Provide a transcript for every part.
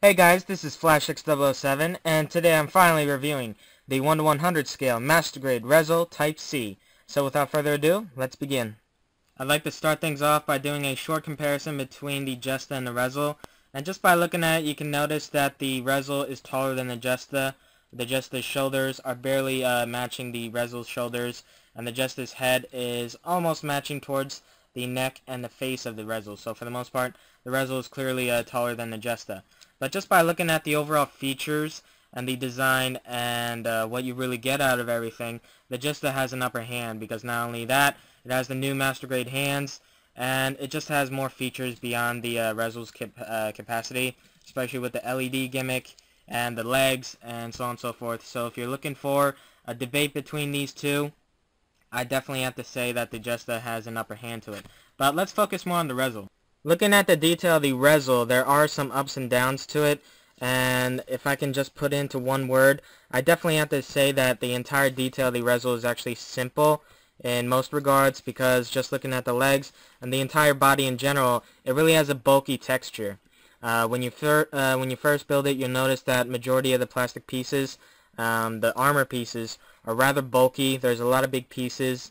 Hey guys, this is FlashX007, and today I'm finally reviewing the 1 to 100 scale Master Grade ReZel Type C. So without further ado, let's begin. I'd like to start things off by doing a short comparison between the Jesta and the ReZel. And just by looking at it, you can notice that the ReZel is taller than the Jesta. The Jesta's shoulders are barely matching the ReZel's shoulders, and the Jesta's head is almost matching towards the neck and the face of the ReZel. So for the most part, the ReZel is clearly taller than the Jesta. But just by looking at the overall features and the design and what you really get out of everything, the Jesta has an upper hand, because not only that, it has the new Master Grade hands, and it just has more features beyond the ReZel's capacity, especially with the LED gimmick and the legs and so on and so forth. So if you're looking for a debate between these two, I definitely have to say that the Jesta has an upper hand to it. But let's focus more on the ReZel. Looking at the detail of the ReZel, there are some ups and downs to it, and if I can just put into one word, I definitely have to say that the entire detail of the ReZel is actually simple in most regards, because just looking at the legs and the entire body in general, it really has a bulky texture. When you first build it, you'll notice that majority of the plastic pieces, the armor pieces, are rather bulky. There's a lot of big pieces,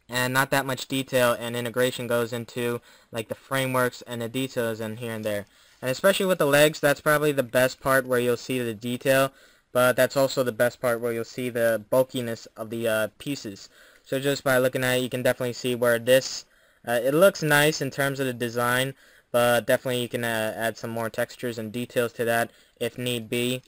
and not that much detail and integration goes into like the frameworks and the details in here and there. And especially with the legs, that's probably the best part where you'll see the detail, but that's also the best part where you'll see the bulkiness of the pieces. So just by looking at it, you can definitely see where this, it looks nice in terms of the design, but definitely you can add some more textures and details to that if need be.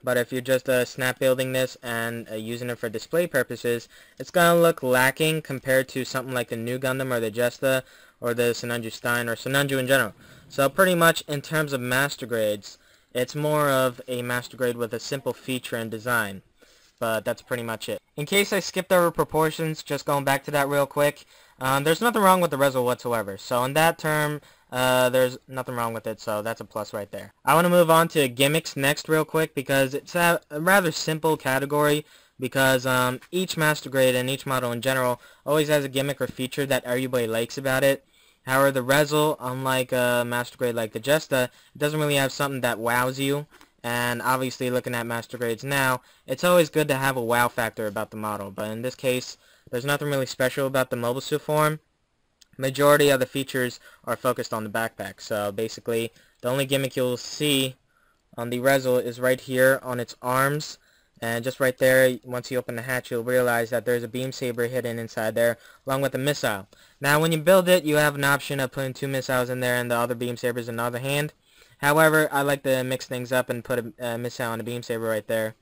But if you're just snap building this and using it for display purposes, it's going to look lacking compared to something like the new Gundam or the Jesta or the Sinanju Stein or Sinanju in general. So pretty much in terms of master grades, it's more of a master grade with a simple feature and design. But that's pretty much it. In case I skipped over proportions, just going back to that real quick, there's nothing wrong with the ReZel whatsoever. So in that term, there's nothing wrong with it, so that's a plus right there. I want to move on to gimmicks next real quick, because it's a rather simple category, because each master grade and each model in general always has a gimmick or feature that everybody likes about it. However, the ReZel, unlike a master grade like the Jesta, it doesn't really have something that wows you. And obviously looking at master grades now, it's always good to have a wow factor about the model, but in this case, there's nothing really special about the mobile suit form. Majority of the features are focused on the backpack. So basically, the only gimmick you'll see on the ReZel is right here on its arms, and just right there, once you open the hatch, you'll realize that there's a beam saber hidden inside there, along with a missile. Now, when you build it, you have an option of putting 2 missiles in there and the other beam sabers in the other hand. However, I like to mix things up and put a missile and a beam saber right there,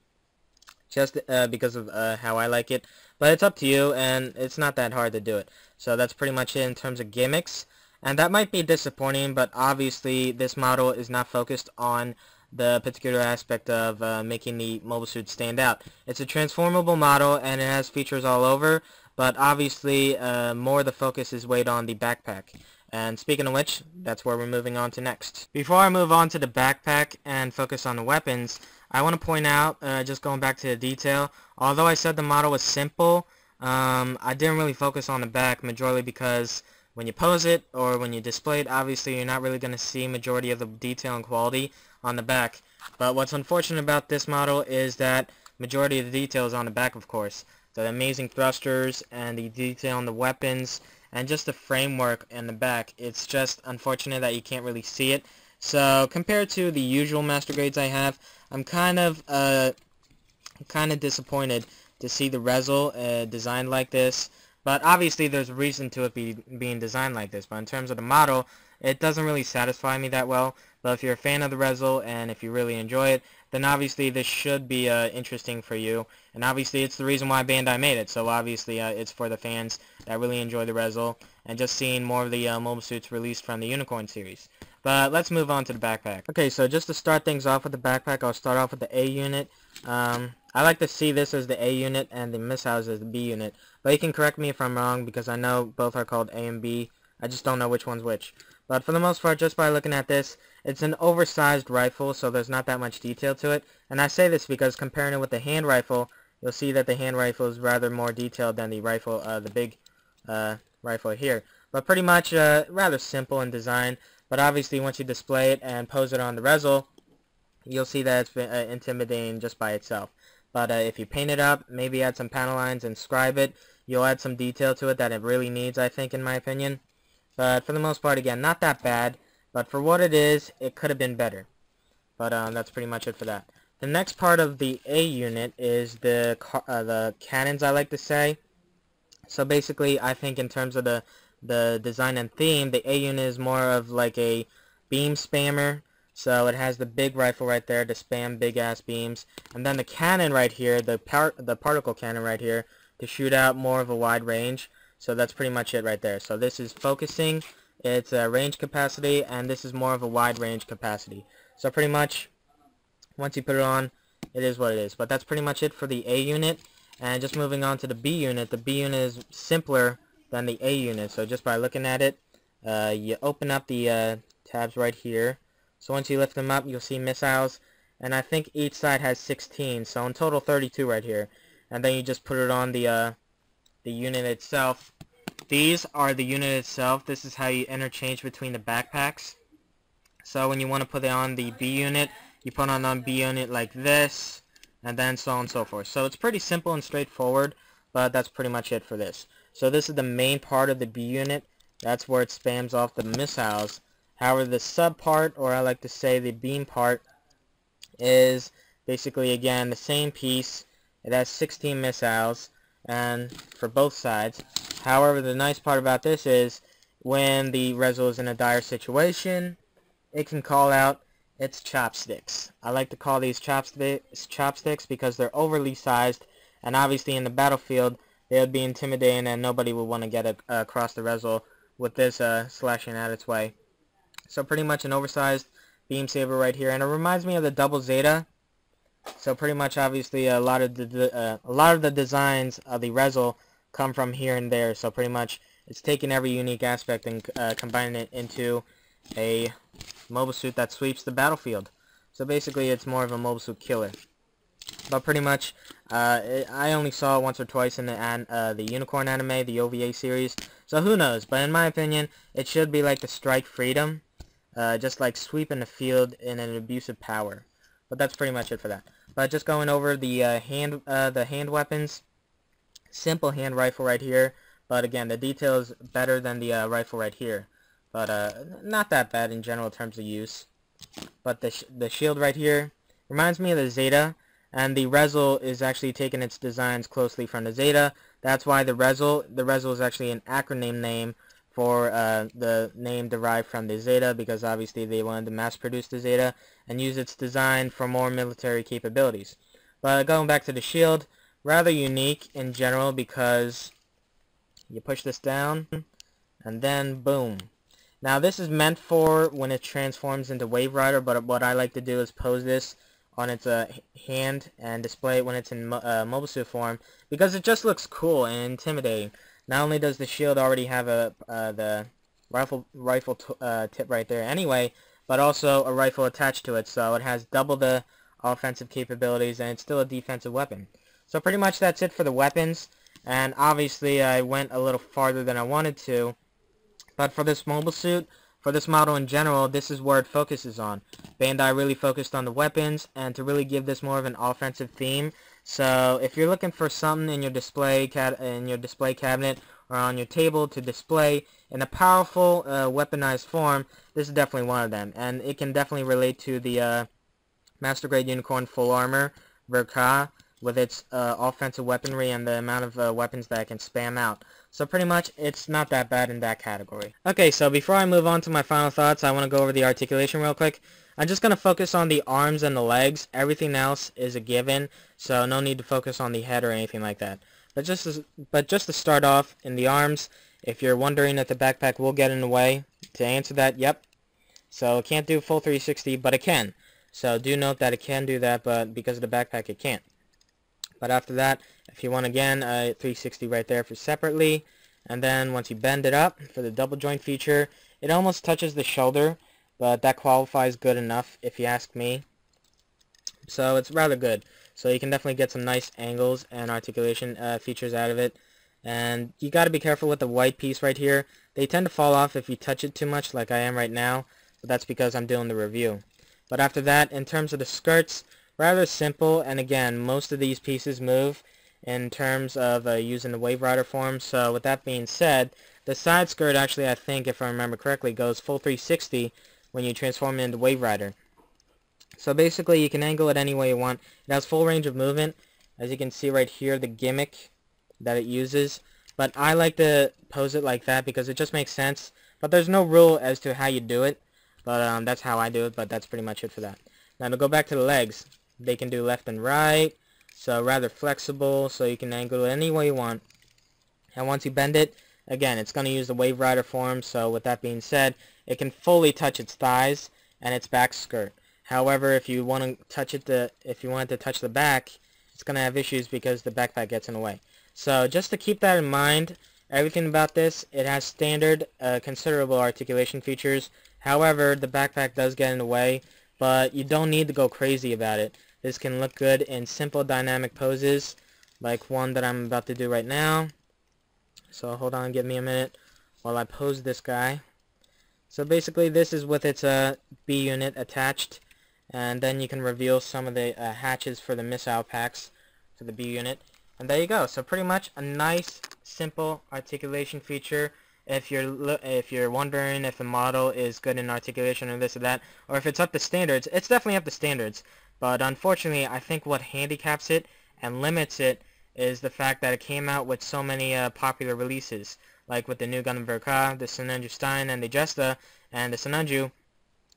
just because of how I like it. But it's up to you, and it's not that hard to do it. So that's pretty much it in terms of gimmicks. And that might be disappointing, but obviously this model is not focused on the particular aspect of making the mobile suit stand out. It's a transformable model, and it has features all over, but obviously more of the focus is weighed on the backpack. And speaking of which, that's where we're moving on to next. Before I move on to the backpack and focus on the weapons, I want to point out, just going back to the detail, although I said the model was simple, I didn't really focus on the back, majorly because when you pose it or when you display it, obviously you're not really going to see majority of the detail and quality on the back. But what's unfortunate about this model is that majority of the detail is on the back, of course. The amazing thrusters and the detail on the weapons and just the framework in the back. It's just unfortunate that you can't really see it. So compared to the usual master grades I have, I'm kind of disappointed to see the ReZel designed like this. But obviously there's a reason to it being designed like this. But in terms of the model, it doesn't really satisfy me that well. But if you're a fan of the ReZel and if you really enjoy it, then obviously this should be interesting for you. And obviously it's the reason why Bandai made it. So obviously it's for the fans that really enjoy the ReZel and just seeing more of the mobile suits released from the Unicorn series. But let's move on to the backpack. Okay, so just to start things off with the backpack, I'll start off with the A unit. I like to see this as the A unit and the missiles as the B unit. But you can correct me if I'm wrong, because I know both are called A and B. I just don't know which one's which. But for the most part, just by looking at this, it's an oversized rifle, so there's not that much detail to it. And I say this because comparing it with the hand rifle, you'll see that the hand rifle is rather more detailed than the rifle, the big rifle here. But pretty much rather simple in design. But obviously once you display it and pose it on the ReZel, you'll see that it's been intimidating just by itself. But if you paint it up, maybe add some panel lines and scribe it, you'll add some detail to it that it really needs, I think, in my opinion. But for the most part, again, not that bad. But for what it is, it could have been better. But that's pretty much it for that. The next part of the A unit is the cannons, I like to say. So basically, I think in terms of the design and theme, the A unit is more of like a beam spammer. So it has the big rifle right there to spam big ass beams, and then the cannon right here, the particle cannon right here, to shoot out more of a wide range. So that's pretty much it right there. So this is focusing, it's a range capacity, and this is more of a wide range capacity. So pretty much, once you put it on, it is what it is. But that's pretty much it for the A unit. And just moving on to the B unit, the B unit is simpler than the A unit. So just by looking at it, you open up the tabs right here. So once you lift them up, you'll see missiles, and I think each side has 16, so in total 32 right here. And then you just put it on the unit itself. These are the unit itself. This is how you interchange between the backpacks. So when you want to put it on the B unit, you put on the B unit like this, and then so on and so forth. So it's pretty simple and straightforward, but that's pretty much it for this. So this is the main part of the B unit. That's where it spams off the missiles. However, the sub part, or I like to say the beam part, is basically, again, the same piece. It has 16 missiles, and for both sides. However, the nice part about this is when the ReZel is in a dire situation, it can call out its chopsticks. I like to call these chopsticks because they're overly sized, and obviously in the battlefield, they would be intimidating, and nobody would want to get across the ReZel with this slashing at its way. So pretty much an oversized beam saber right here, and it reminds me of the double Zeta. So pretty much, obviously, a lot of the designs of the ReZel come from here and there. So pretty much, it's taking every unique aspect and combining it into a mobile suit that sweeps the battlefield. So basically, it's more of a mobile suit killer. But pretty much, I only saw it once or twice in the Unicorn anime, the OVA series. So who knows? But in my opinion, it should be like the Strike Freedom. Just like sweeping the field in an abusive power. But that's pretty much it for that. But just going over the hand weapons, simple hand rifle right here. But again, the detail is better than the rifle right here. But not that bad in general terms of use. But the shield right here reminds me of the Zeta, and the ReZel is actually taking its designs closely from the Zeta. That's why the ReZel is actually an acronym name for the name derived from the Zeta, because obviously they wanted to mass produce the Zeta and use its design for more military capabilities. But going back to the shield, rather unique in general because you push this down and then boom. Now this is meant for when it transforms into Wave Rider, but what I like to do is pose this on its hand and display it when it's in mobile suit form, because it just looks cool and intimidating. Not only does the shield already have the rifle tip right there anyway, but also a rifle attached to it, so it has double the offensive capabilities, and it's still a defensive weapon. So pretty much that's it for the weapons, and obviously I went a little farther than I wanted to, but for this mobile suit, for this model in general, this is where it focuses on. Bandai really focused on the weapons, and to really give this more of an offensive theme. So if you're looking for something in your display cabinet or on your table to display in a powerful weaponized form, this is definitely one of them, and it can definitely relate to the Master Grade Unicorn Full Armor Verka with its offensive weaponry and the amount of weapons that it can spam out. So pretty much, it's not that bad in that category. Okay, so before I move on to my final thoughts, I want to go over the articulation real quick. I'm just going to focus on the arms and the legs. Everything else is a given, so no need to focus on the head or anything like that. But just to start off, in the arms, if you're wondering if the backpack will get in the way, to answer that, yep. So it can't do full 360, but it can. So do note that it can do that, but because of the backpack, it can't. But after that, if you want again, 360 right there for separately, and then once you bend it up for the double joint feature, it almost touches the shoulder, but that qualifies good enough if you ask me. So it's rather good. So you can definitely get some nice angles and articulation features out of it. And you got to be careful with the white piece right here. They tend to fall off if you touch it too much, like I am right now. but that's because I'm doing the review. But after that, in terms of the skirts, rather simple, and again, most of these pieces move in terms of using the Wave Rider form. So with that being said, the side skirt actually, I think, if I remember correctly, goes full 360 when you transform it into Wave Rider. So basically, you can angle it any way you want. It has full range of movement. As you can see right here, the gimmick that it uses. But I like to pose it like that because it just makes sense. But there's no rule as to how you do it. But that's how I do it, but that's pretty much it for that. Now to go back to the legs, they can do left and right. So rather flexible, so you can angle it any way you want. And once you bend it, again, it's going to use the Wave Rider form. So with that being said, it can fully touch its thighs and its back skirt. However, if you want to touch it, if you want it to touch the back, it's going to have issues because the backpack gets in the way. So just to keep that in mind, everything about this, it has standard, considerable articulation features. However, the backpack does get in the way, but you don't need to go crazy about it. This can look good in simple dynamic poses, like one that I'm about to do right now. So hold on, give me a minute while I pose this guy. So basically, this is with its B unit attached. And then you can reveal some of the hatches for the missile packs for the B unit. And there you go. So pretty much a nice, simple articulation feature. If you're wondering if the model is good in articulation or this or that, or if it's up to standards, it's definitely up to standards. But unfortunately, I think what handicaps it and limits it is the fact that it came out with so many popular releases, like with the new Gundam Verka, the Senunju Stein, and the Jesta, and the Senunju.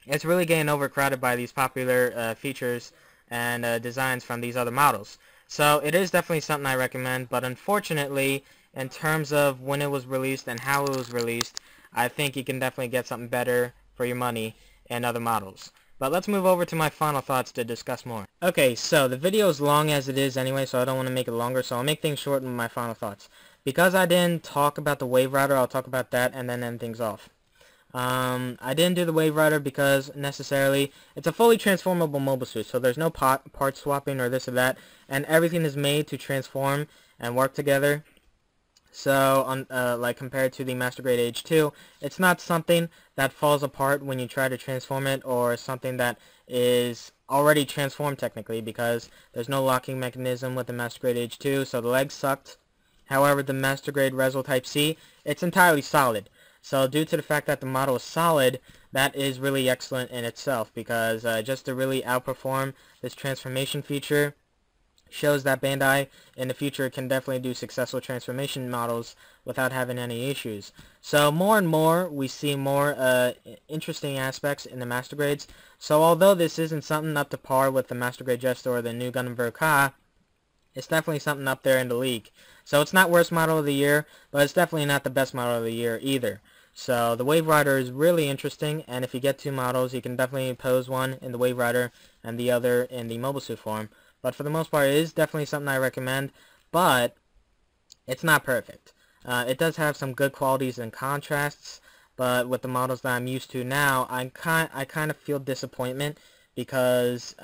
It's really getting overcrowded by these popular features and designs from these other models. So it is definitely something I recommend, but unfortunately, in terms of when it was released and how it was released, I think you can definitely get something better for your money in other models. But let's move over to my final thoughts to discuss more. Okay, so the video is long as it is anyway, so I don't want to make it longer, so I'll make things short in my final thoughts. Because I didn't talk about the Wave Rider, I'll talk about that and then end things off. I didn't do the Wave Rider because necessarily it's a fully transformable mobile suit, so there's no part swapping or this or that, and everything is made to transform and work together. So, like compared to the Master Grade H2, it's not something that falls apart when you try to transform it, or something that is already transformed technically, because there's no locking mechanism with the Master Grade H2, so the legs sucked. However, the Master Grade ReZel Type C, it's entirely solid. So due to the fact that the model is solid, that is really excellent in itself, because just to really outperform this transformation feature shows that Bandai in the future can definitely do successful transformation models without having any issues. So more and more we see more interesting aspects in the Master Grades. So although this isn't something up to par with the Master Grade Jester or the new Gundam Verka, it's definitely something up there in the league. So it's not worst model of the year, but it's definitely not the best model of the year either. So the Wave Rider is really interesting, and if you get two models, you can definitely pose one in the Wave Rider and the other in the mobile suit form. But for the most part, it is definitely something I recommend, but it's not perfect. It does have some good qualities and contrasts, but with the models that I'm used to now, I kind of feel disappointment because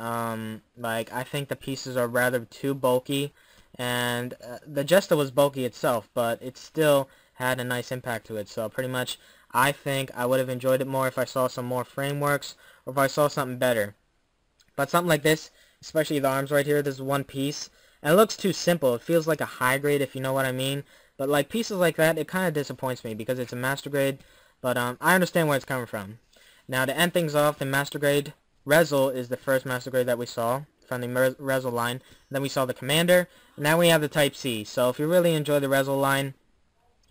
like I think the pieces are rather too bulky, and the Jesta was bulky itself, but it still had a nice impact to it. So pretty much I think I would have enjoyed it more if I saw some more frameworks, or if I saw something better. But something like this, especially the arms right here, this is one piece, and it looks too simple. It feels like a high grade, if you know what I mean. But like pieces like that, it kind of disappoints me because it's a Master Grade, but I understand where it's coming from. Now to end things off, the Master Grade ReZel is the first Master Grade that we saw from the ReZel line. Then we saw the Commander, and now we have the Type C. So if you really enjoy the ReZel line,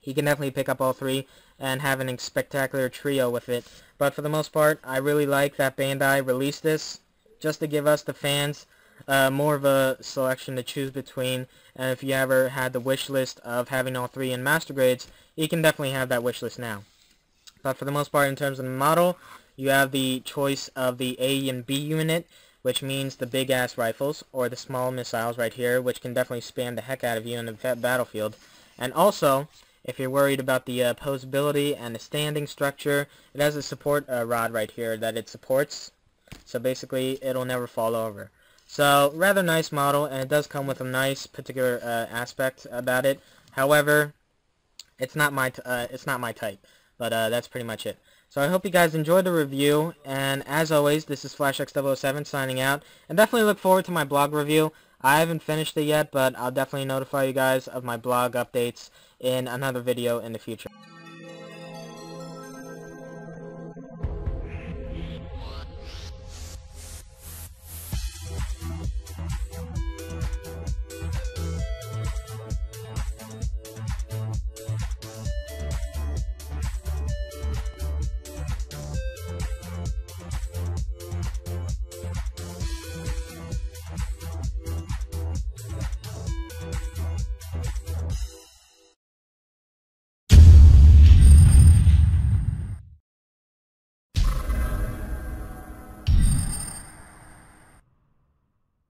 you can definitely pick up all three and have a spectacular trio with it. But for the most part, I really like that Bandai released this just to give us, the fans, more of a selection to choose between. And if you ever had the wish list of having all three in Master Grades, you can definitely have that wish list now. But for the most part, in terms of the model, you have the choice of the A and B unit, which means the big-ass rifles, or the small missiles right here, which can definitely spam the heck out of you in the battlefield. And also, if you're worried about the posability and the standing structure, it has a support rod right here that it supports. So basically, it'll never fall over. So, rather nice model, and it does come with a nice particular aspect about it. However, it's not my type. But that's pretty much it. So I hope you guys enjoyed the review, and as always, this is FlashX007 signing out, and definitely look forward to my blog review. I haven't finished it yet, but I'll definitely notify you guys of my blog updates in another video in the future.